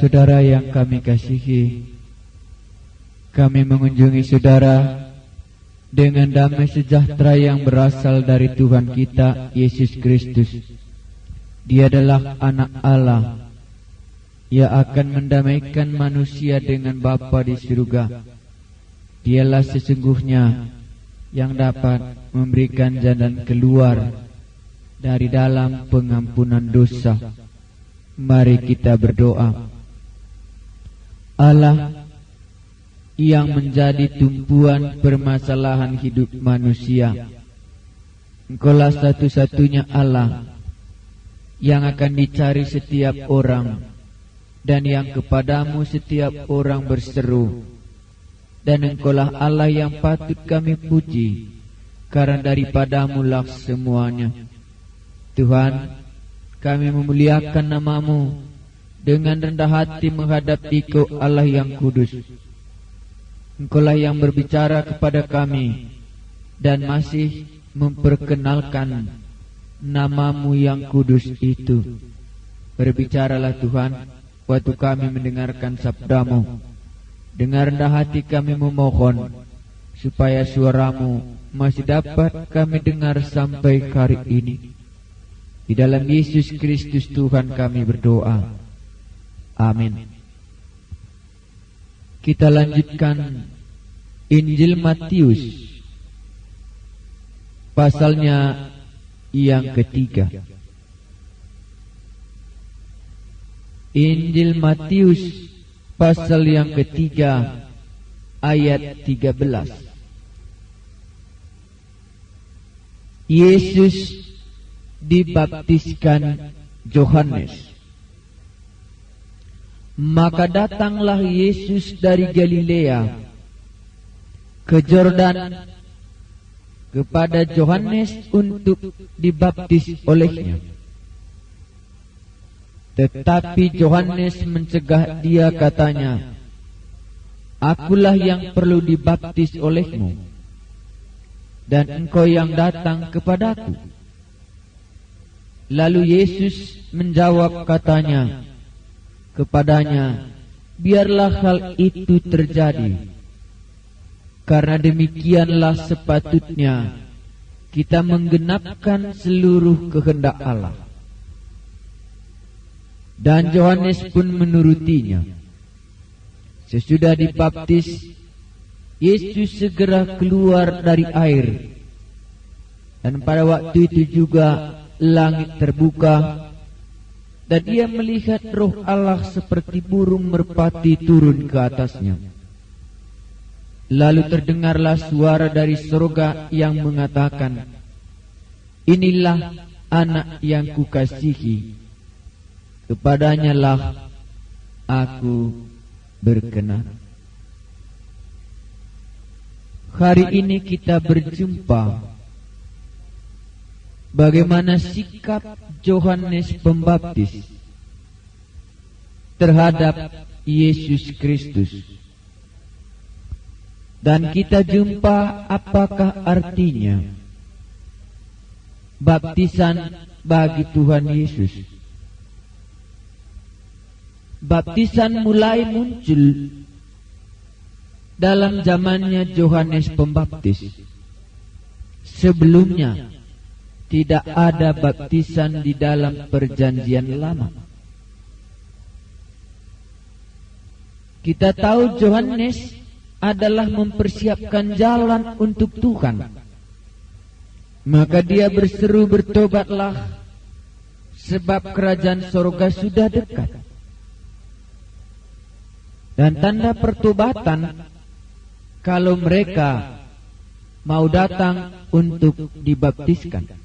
saudara yang kami kasihi, kami mengunjungi saudara dengan damai sejahtera yang berasal dari Tuhan kita Yesus Kristus. Dia adalah anak Allah. Ia akan mendamaikan manusia dengan Bapa di surga. Dialah sesungguhnya yang dapat memberikan jalan keluar dari dalam pengampunan dosa. Mari kita berdoa. Allah yang menjadi tumpuan permasalahan hidup manusia, Engkaulah satu-satunya Allah yang akan dicari setiap orang, dan yang kepadamu setiap orang berseru. Dan Engkaulah Allah yang patut kami puji, karena daripadamu lah semuanya. Tuhan, kami memuliakan nama-Mu dengan rendah hati menghadap Engkau Allah yang kudus. Engkaulah yang berbicara kepada kami dan masih memperkenalkan nama-Mu yang kudus itu. Berbicaralah Tuhan waktu kami mendengarkan sabda-Mu. Dengan rendah hati kami memohon supaya suara-Mu masih dapat kami dengar sampai hari ini. Di dalam Yesus Kristus Tuhan kami berdoa. Amin. Kita lanjutkan Injil Matius pasalnya yang ketiga. Injil Matius pasal yang ketiga ayat 13. Yesus dibaptiskan Yohanes. Maka datanglah Yesus dari Galilea ke Yordan kepada Yohanes untuk dibaptis olehnya. Tetapi Yohanes mencegah dia, katanya, "Akulah yang perlu dibaptis olehmu, dan engkau yang datang kepadaku." Lalu Yesus menjawab, katanya kepadanya, "Biarlah hal itu terjadi, karena demikianlah sepatutnya kita menggenapkan seluruh kehendak Allah." Dan Yohanes pun menurutinya. Sesudah dibaptis, Yesus segera keluar dari air, dan pada waktu itu juga langit terbuka, dan ia melihat Roh Allah seperti burung merpati turun ke atasnya. Lalu terdengarlah suara dari surga yang mengatakan, "Inilah anak yang kukasihi, kepadanya lah aku berkenan." Hari ini kita berjumpa bagaimana sikap Yohanes Pembaptis terhadap Yesus Kristus. Dan kita jumpa apakah artinya baptisan bagi Tuhan Yesus. Baptisan mulai muncul dalam zamannya Yohanes Pembaptis. Sebelumnya tidak ada baptisan di dalam perjanjian lama. Kita tahu Yohanes adalah mempersiapkan jalan untuk Tuhan. Maka dia berseru, "Bertobatlah, sebab kerajaan sorga sudah dekat." Dan tanda pertobatan, kalau mereka mau datang untuk dibaptiskan.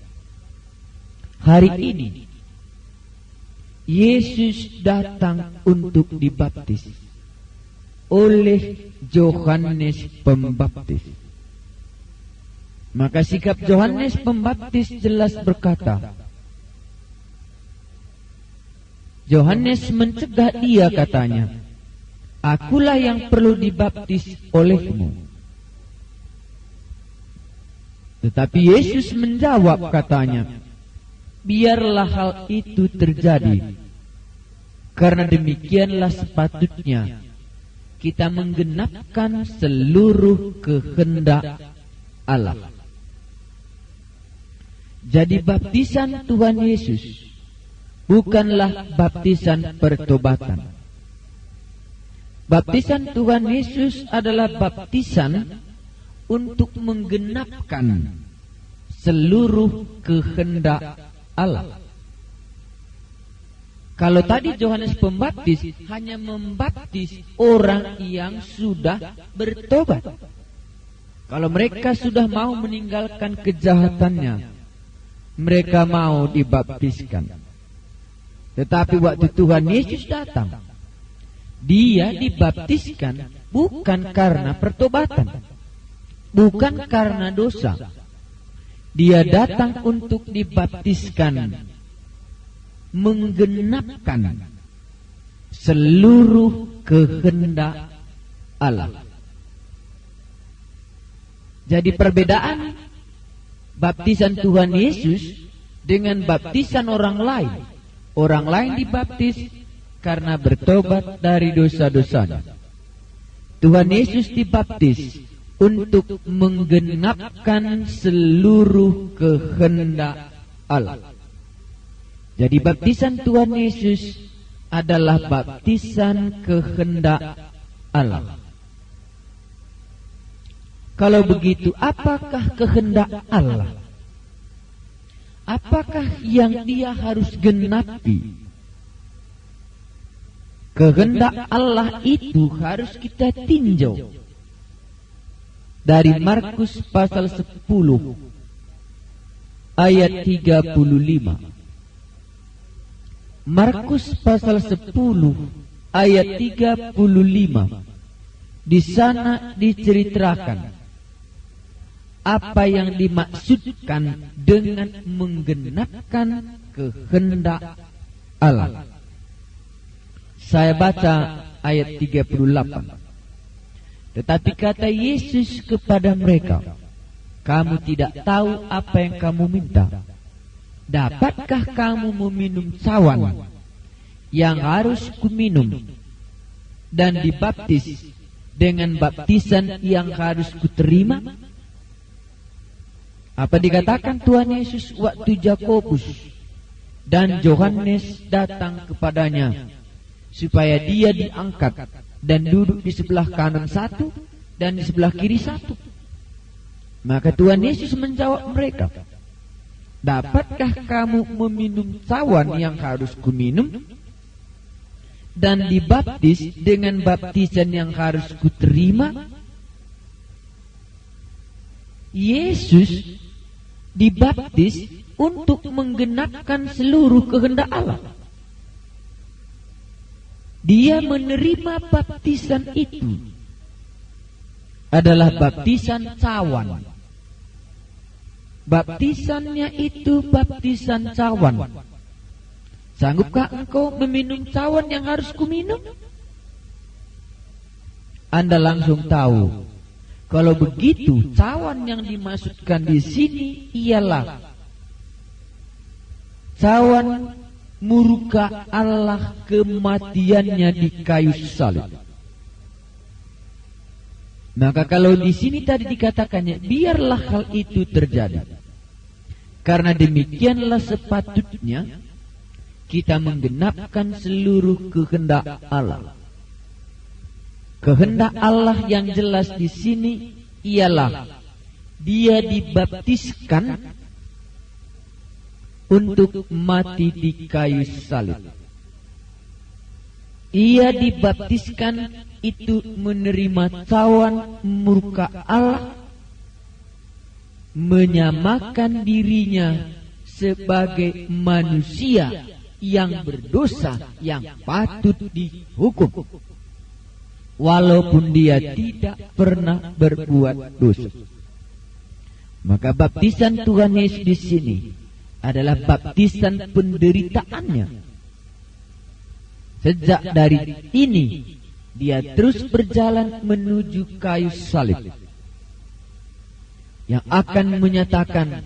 Hari ini Yesus datang untuk dibaptis oleh Yohanes Pembaptis. Maka sikap Yohanes Pembaptis jelas berkata, Yohanes mencegah dia, katanya, "Akulah yang perlu dibaptis olehmu." Tetapi Yesus menjawab, katanya, "Biarlah hal itu terjadi, Karena demikianlah sepatutnya kita menggenapkan seluruh kehendak Allah. Jadi baptisan Tuhan Yesus bukanlah baptisan pertobatan. Baptisan Tuhan Yesus adalah baptisan untuk menggenapkan seluruh kehendak Allah. Kalau tadi Yohanes Pembaptis hanya membaptis orang yang sudah bertobat. Kalau mereka sudah mau meninggalkan kejahatannya, mereka mau dibaptiskan. Tetapi waktu Tuhan Yesus datang, Dia dibaptiskan bukan karena pertobatan, bukan karena dosa. Dia datang untuk dibaptiskan, menggenapkan seluruh kehendak Allah. Jadi perbedaan baptisan Tuhan Yesus dengan baptisan orang lain. Orang lain dibaptis karena bertobat dari dosa-dosanya. Tuhan Yesus dibaptis untuk menggenapkan seluruh kehendak Allah. Jadi baptisan Tuhan Yesus adalah baptisan kehendak Allah. Kalau begitu, apakah kehendak Allah? Apakah yang Dia harus genapi? Kehendak Allah itu harus kita tinjau dari Markus pasal 10 ayat 35. Markus pasal 10 ayat 35. Di sana diceritakan apa yang dimaksudkan dengan menggenapkan kehendak Allah. Saya baca ayat 38. Tetapi kata Yesus kepada mereka, "Kamu tidak tahu apa yang kamu minta. Dapatkah kamu meminum cawan yang harus kuminum dan dibaptis dengan baptisan yang harus kuterima?" Apa dikatakan Tuhan Yesus waktu Yakobus dan Yohanes datang kepadanya supaya dia diangkat dan duduk di sebelah kanan satu dan di sebelah kiri satu? Maka Tuhan Yesus menjawab mereka, "Dapatkah kamu meminum cawan yang harus kuminum dan dibaptis dengan baptisan yang harus kuterima?" Yesus dibaptis untuk menggenapkan seluruh kehendak Allah. Dia menerima baptisan itu adalah baptisan cawan. Baptisannya itu baptisan cawan. Sanggupkah engkau meminum cawan yang harus kuminum? Anda langsung tahu, kalau begitu cawan yang dimaksudkan di sini ialah cawan murka Allah, kematiannya di kayu salib. Maka kalau di sini tadi dikatakannya, biarlah hal itu terjadi. Karena demikianlah sepatutnya kita menggenapkan seluruh kehendak Allah. Kehendak Allah yang jelas di sini ialah Dia dibaptiskan untuk mati di kayu salib. Ia dibaptiskan itu menerima cawan murka Allah, menyamakan dirinya sebagai manusia yang berdosa, yang patut dihukum, walaupun dia tidak pernah berbuat dosa. Maka baptisan Tuhan Yesus di sini adalah baptisan penderitaannya. Sejak dari ini dia terus berjalan menuju kayu salib, yang akan menyatakan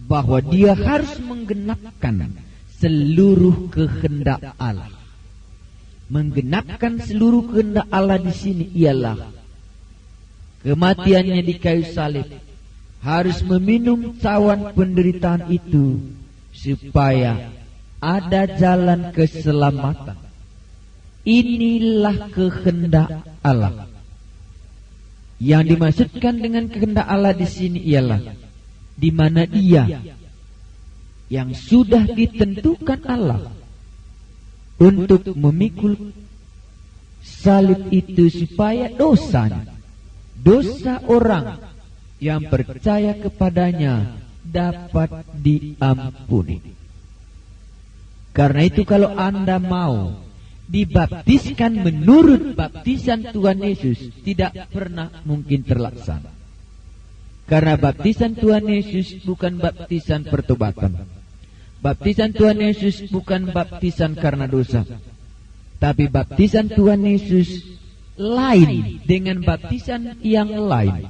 bahwa dia harus menggenapkan seluruh kehendak Allah. menggenapkan seluruh kehendak Allah di sini ialah kematiannya di kayu salib, harus meminum cawan penderitaan itu supaya ada jalan keselamatan. Inilah kehendak Allah. Yang dimaksudkan dengan kehendak Allah di sini ialah di mana Dia yang sudah ditentukan Allah untuk memikul salib itu supaya dosa orang yang percaya kepadanya dapat diampuni. Karena itu kalau Anda mau dibaptiskan menurut baptisan Tuhan Yesus, tidak pernah mungkin terlaksana. Karena baptisan Tuhan Yesus bukan baptisan pertobatan. Baptisan Tuhan Yesus bukan baptisan karena dosa. Tapi baptisan Tuhan Yesus lain dengan baptisan yang lain.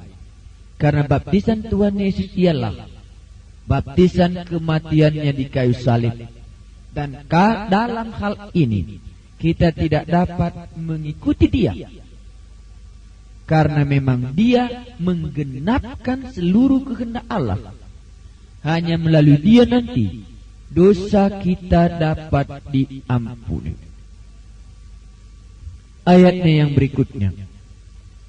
Karena baptisan Tuhan Yesus ialah baptisan kematiannya di kayu salib. Dan dalam hal ini kita tidak dapat mengikuti Dia, karena memang Dia menggenapkan seluruh kehendak Allah. Hanya melalui Dia nanti dosa kita dapat diampuni. Ayatnya yang berikutnya,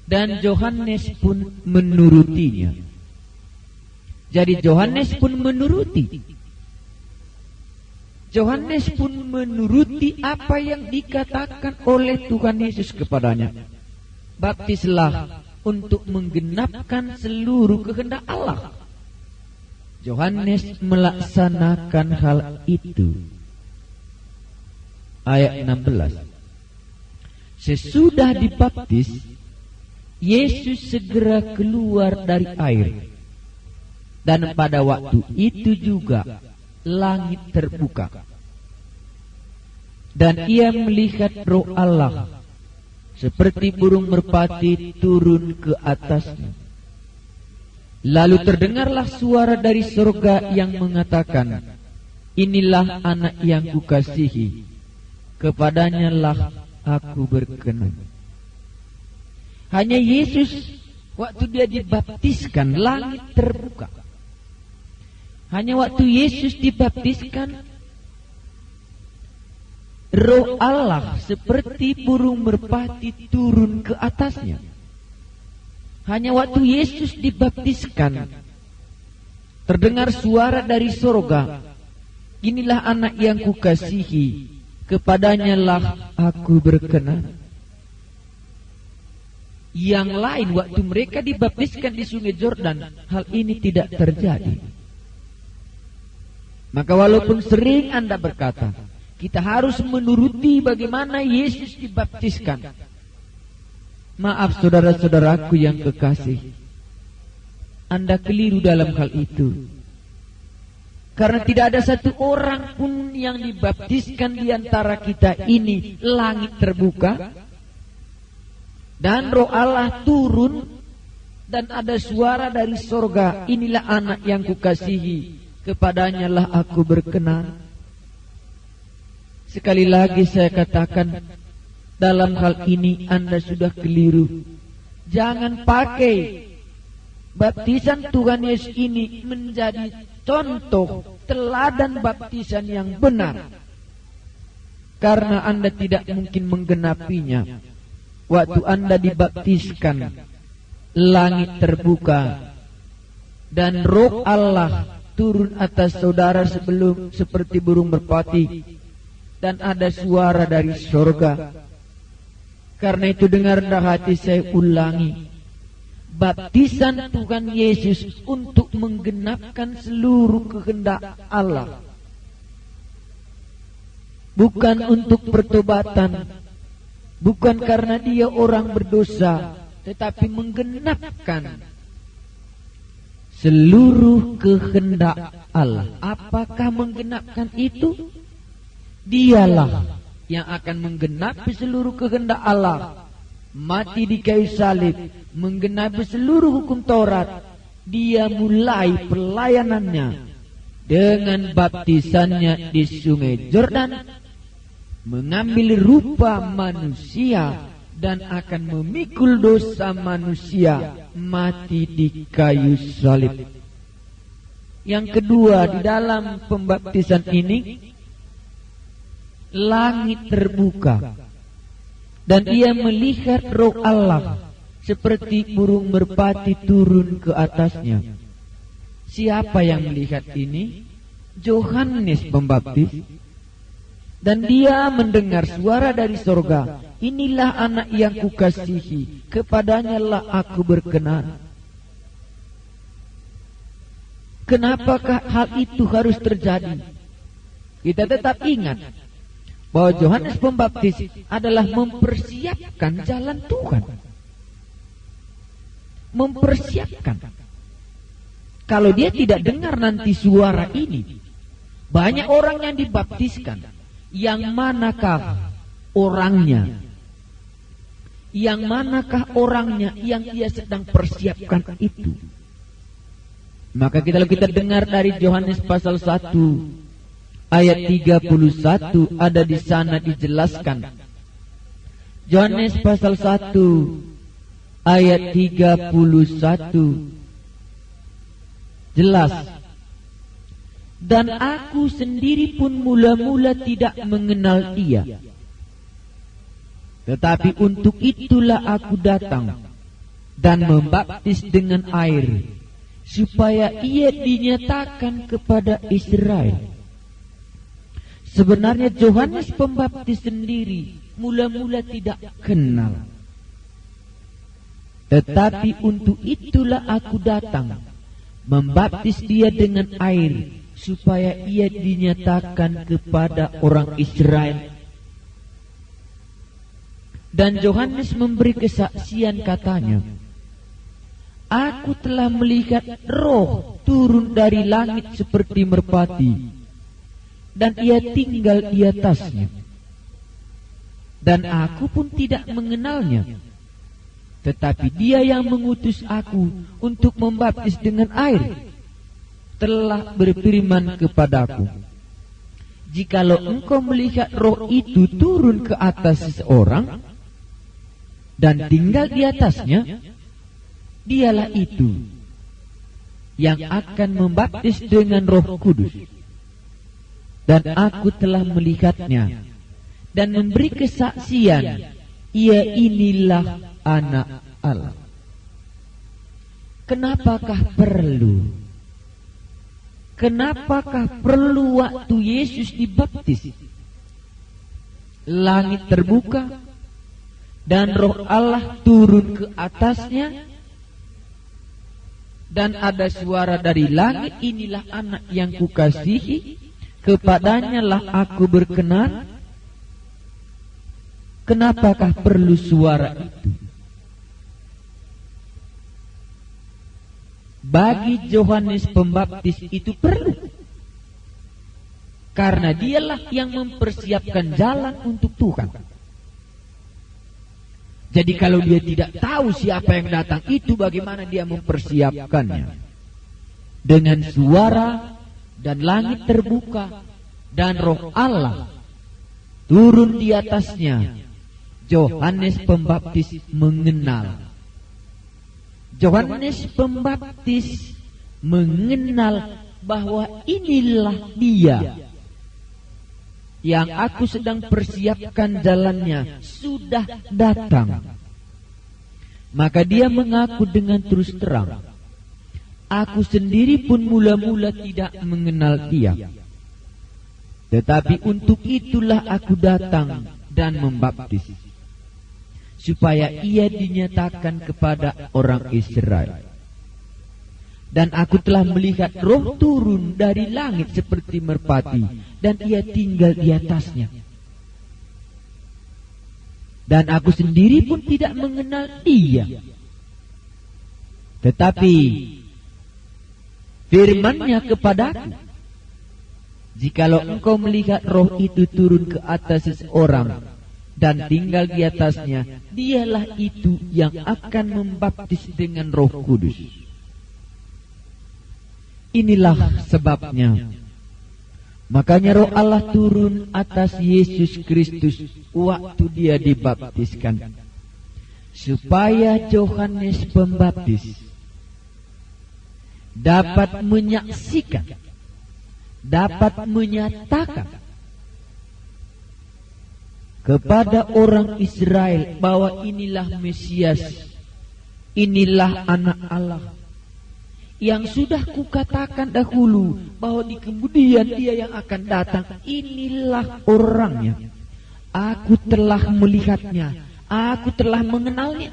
dan Yohanes pun menurutinya. Jadi Yohanes pun menuruti. Yohanes pun menuruti apa yang dikatakan oleh Tuhan Yesus kepadanya. Baptislah untuk menggenapkan seluruh kehendak Allah. Yohanes melaksanakan hal itu. Ayat 16. Sesudah dibaptis, Yesus segera keluar dari air. Dan pada waktu itu juga langit terbuka, dan ia melihat Roh Allah seperti burung merpati turun ke atasnya. Lalu terdengarlah suara dari surga yang mengatakan, inilah anak yang kukasihi, kepadanya lah aku berkenan. Hanya Yesus waktu dia dibaptiskan langit terbuka. Hanya waktu Yesus dibaptiskan, Roh Allah seperti burung merpati turun ke atasnya. Hanya waktu Yesus dibaptiskan, terdengar suara dari surga, inilah anak yang kukasihi, kepadanya lah aku berkenan. Yang lain waktu mereka dibaptiskan di Sungai Yordan, hal ini tidak terjadi. Maka walaupun sering Anda berkata, kita harus menuruti bagaimana Yesus dibaptiskan. Maaf saudara-saudaraku yang kekasih, Anda keliru dalam hal itu. Karena tidak ada satu orang pun yang dibaptiskan di antara kita ini langit terbuka dan Roh Allah turun dan ada suara dari sorga, inilah anak yang kukasihi, kepadanya lah aku berkenan. Sekali lagi saya katakan, dalam hal ini Anda sudah keliru. Jangan pakai baptisan Tuhan Yesus ini menjadi contoh teladan baptisan yang benar, karena Anda tidak mungkin menggenapinya. Waktu Anda dibaptiskan, langit terbuka dan Roh Allah turun atas saudara seperti burung merpati, dan ada suara dari surga. Karena itu dengar rendah hati saya ulangi, baptisan Tuhan Yesus untuk menggenapkan seluruh kehendak Allah, bukan untuk pertobatan, bukan karena dia orang berdosa, tetapi menggenapkan seluruh kehendak Allah. Apakah menggenapkan itu? Dialah yang akan menggenapi seluruh kehendak Allah. Mati di kayu salib, menggenapi seluruh hukum Taurat. Dia mulai pelayanannya dengan baptisannya di Sungai Yordan, mengambil rupa manusia dan akan memikul dosa manusia, mati di kayu salib. Yang kedua, di dalam pembaptisan ini langit terbuka dan ia melihat Roh Allah seperti burung merpati turun ke atasnya. Siapa yang melihat ini? Yohanes Pembaptis. Dan dia mendengar suara dari sorga, inilah anak yang kukasihi, kepadanya lah aku berkenan. Kenapakah hal itu harus terjadi? Kita tetap ingat bahwa Yohanes Pembaptis adalah mempersiapkan jalan Tuhan. Mempersiapkan. Kalau dia tidak dengar nanti suara ini, banyak orang yang dibaptiskan. Yang manakah orangnya? Yang manakah orangnya yang ia sedang persiapkan itu? Maka kalau kita dengar dari Yohanes pasal 1 ayat 31 ada di sana dijelaskan. Yohanes pasal 1 ayat 31 jelas. Dan aku sendiri pun mula-mula tidak mengenal dia. Tetapi untuk itulah aku datang dan membaptis dengan air, supaya ia dinyatakan kepada Israel. Sebenarnya Yohanes Pembaptis sendiri mula-mula tidak kenal. Tetapi untuk itulah aku datang, membaptis dia dengan air, supaya ia dinyatakan kepada orang Israel. Dan Yohanes memberi kesaksian katanya, aku telah melihat Roh turun dari langit seperti merpati, dan ia tinggal di atasnya. Dan aku pun tidak mengenalnya, tetapi dia yang mengutus aku untuk membaptis dengan air telah berfirman kepadaku, jikalau engkau melihat Roh itu turun ke atas seseorang dan tinggal di atasnya, dialah itu yang akan membaptis dengan Roh Kudus. Dan aku telah melihatnya dan memberi kesaksian, ia inilah anak Allah. Kenapakah perlu waktu Yesus dibaptis? Langit terbuka dan Roh Allah turun ke atasnya, dan ada suara dari langit, inilah anak yang kukasihi, kepadanya lah aku berkenan. Kenapakah perlu suara itu? Bagi Yohanes Pembaptis itu perlu, karena dialah yang mempersiapkan jalan untuk Tuhan. Jadi kalau dia tidak tahu siapa yang datang itu, bagaimana dia mempersiapkannya? Dengan suara dan langit terbuka dan Roh Allah turun di atasnya, Yohanes Pembaptis mengenal. Yohanes Pembaptis mengenal bahwa inilah dia yang aku sedang persiapkan jalannya, sudah datang. Maka dia mengaku dengan terus terang, aku sendiri pun mula-mula tidak mengenal dia, tetapi untuk itulah aku datang dan membaptis, supaya ia dinyatakan kepada orang Israel. Dan aku telah melihat Roh turun dari langit seperti merpati, dan ia tinggal di atasnya. Dan aku sendiri pun tidak mengenal dia. Tetapi firman-Nya kepadaku, jikalau engkau melihat Roh itu turun ke atas seseorang dan tinggal di atasnya, dialah itu yang akan membaptis dengan Roh Kudus. Inilah sebabnya Makanya Roh Allah turun atas Yesus Kristus waktu dia dibaptiskan, supaya Yohanes Pembaptis dapat menyaksikan, dapat menyatakan kepada orang Israel bahwa inilah Mesias, inilah Anak Allah yang sudah kukatakan dahulu, bahwa di kemudian dia yang akan datang, inilah orangnya. Aku telah melihatnya, aku telah mengenalnya.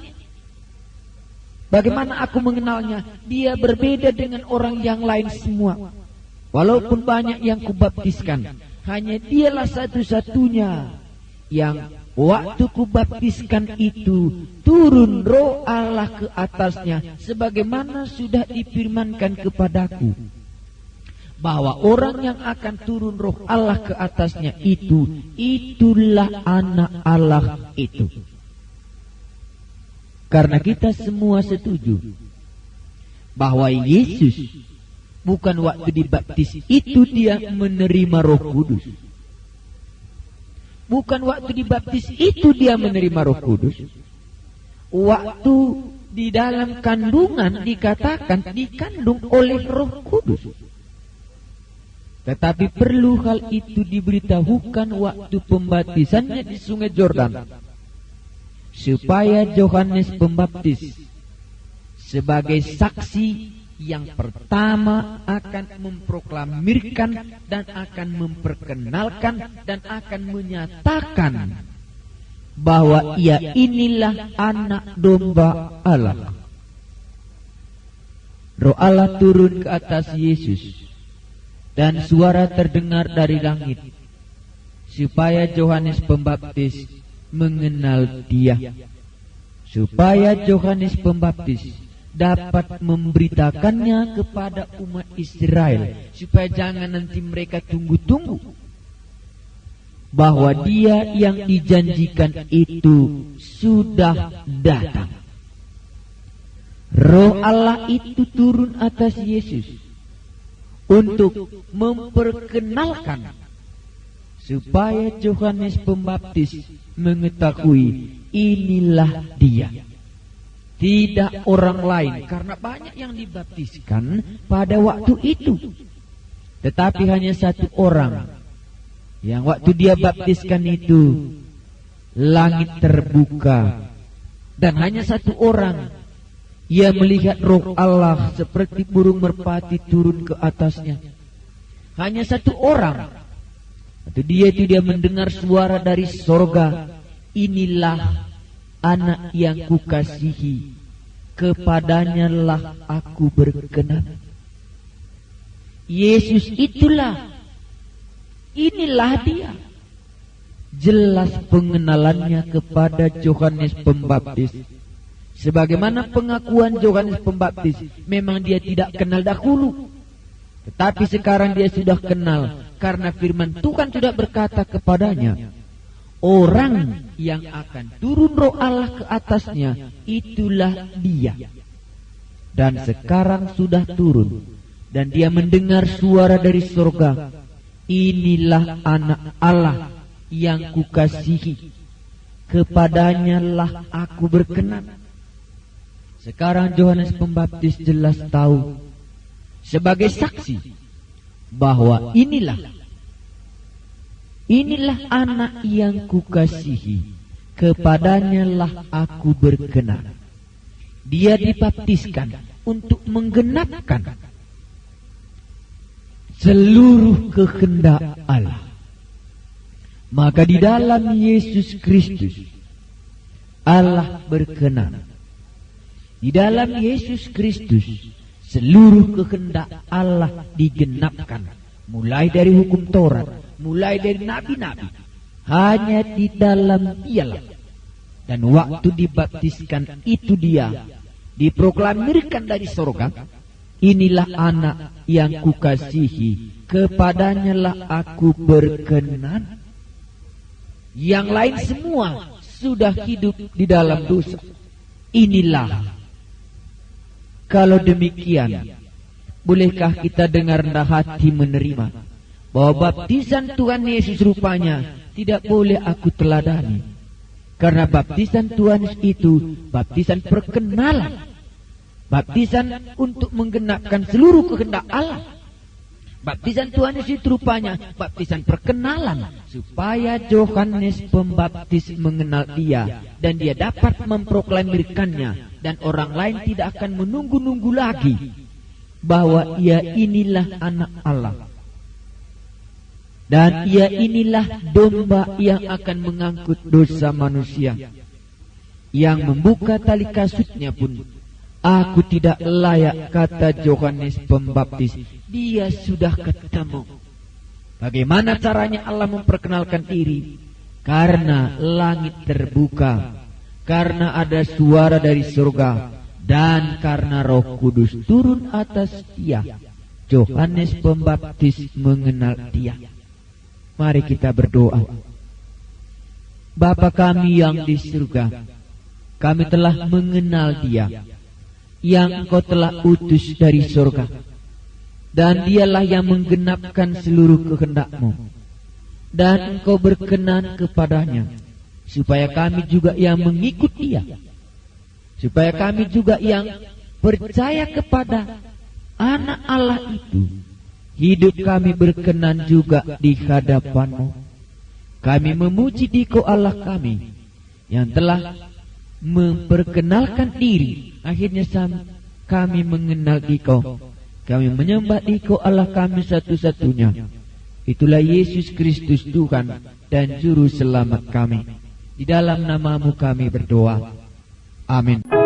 Bagaimana aku mengenalnya? Dia berbeda dengan orang yang lain semua. Walaupun banyak yang kubaptiskan, hanya dialah satu-satunya yang waktu kubaptiskan itu turun Roh Allah ke atasnya, sebagaimana sudah difirmankan kepadaku, bahwa orang yang akan turun Roh Allah ke atasnya itulah Anak Allah itu. Karena kita semua setuju bahwa Yesus bukan waktu dibaptis itu dia menerima Roh Kudus. Bukan waktu dibaptis itu dia menerima Roh Kudus. Waktu di dalam kandungan dikatakan dikandung oleh Roh Kudus. Tetapi perlu hal itu diberitahukan waktu pembaptisannya di Sungai Yordan, supaya Yohanes Pembaptis sebagai saksi yang pertama akan memproklamirkan dan akan memperkenalkan dan akan menyatakan bahwa ia inilah Anak Domba Allah. Roh Allah turun ke atas Yesus, dan suara terdengar dari langit, supaya Yohanes Pembaptis mengenal dia, supaya Yohanes Pembaptis dapat memberitakannya kepada umat Israel, supaya jangan nanti mereka tunggu-tunggu bahwa dia yang dijanjikan itu sudah datang. Roh Allah itu turun atas Yesus untuk memperkenalkan, supaya Yohanes Pembaptis mengetahui inilah dia, tidak orang lain. Karena banyak yang dibaptiskan pada waktu itu, tetapi hanya satu orang yang waktu dia baptiskan itu langit terbuka, dan hanya satu orang ia melihat Roh Allah seperti burung merpati turun ke atasnya. Hanya satu orang. Waktu dia mendengar suara dari sorga, inilah Anak yang kukasihi, kepadanya lah aku berkenan. Yesus inilah dia. Jelas pengenalannya kepada Yohanes Pembaptis. Sebagaimana pengakuan Yohanes Pembaptis, memang dia tidak kenal dahulu, tetapi sekarang dia sudah kenal, karena firman Tuhan sudah berkata kepadanya, orang yang akan turun Roh Allah ke atasnya itulah dia. Dan sekarang sudah turun, dan dia mendengar suara dari surga, inilah Anak Allah yang kukasihi, kepadanya lah aku berkenan. Sekarang Yohanes Pembaptis jelas tahu sebagai saksi bahwa inilah Anak yang kukasihi, kepadanya lah aku berkenan. Dia dibaptiskan untuk menggenapkan seluruh kehendak Allah. Maka di dalam Yesus Kristus Allah berkenan. Di dalam Yesus Kristus seluruh kehendak Allah digenapkan, mulai dari hukum Taurat, mulai dari nabi-nabi, hanya di dalam dialah. Dan waktu dibaptiskan itu dia diproklamirkan dari surga, inilah Anak yang kukasihi, kepadanya lah aku berkenan. Yang lain semua sudah hidup di dalam dosa. Inilah. Kalau demikian, bolehkah kita dengan rendah hati menerima bahwa baptisan Tuhan Yesus rupanya tidak boleh aku teladani. Karena baptisan Tuhan Yesus itu baptisan perkenalan, baptisan untuk menggenapkan seluruh kehendak Allah. Baptisan Tuhan Yesus itu rupanya baptisan perkenalan, supaya Yohanes Pembaptis mengenal Dia dan dia dapat memproklamirkannya, dan orang lain tidak akan menunggu-nunggu lagi bahwa Ia inilah anak Allah dan Ia inilah domba yang akan mengangkut dosa manusia. Yang membuka tali kasutnya pun aku tidak layak, kata Yohanes Pembaptis. Dia sudah ketemu. Bagaimana caranya Allah memperkenalkan diri? Karena langit terbuka, karena ada suara dari surga, dan karena Roh Kudus turun atas Dia. Yohanes Pembaptis mengenal Dia. Mari kita berdoa. Bapa kami yang di surga, kami telah mengenal Dia yang Engkau telah utus dari surga, dan Dialah yang menggenapkan seluruh kehendak-Mu, dan Engkau berkenan kepadanya, supaya kami juga yang mengikut Dia, supaya kami juga yang percaya kepada anak Allah itu. Hidup kami berkenan juga di hadapan-Mu. Kami memuji Dikau Allah kami yang telah memperkenalkan diri. Akhirnya kami mengenal Dikau. Kami menyembah Dikau Allah kami satu-satunya. Itulah Yesus Kristus Tuhan dan Juru Selamat kami. Di dalam nama-Mu kami berdoa. Amin.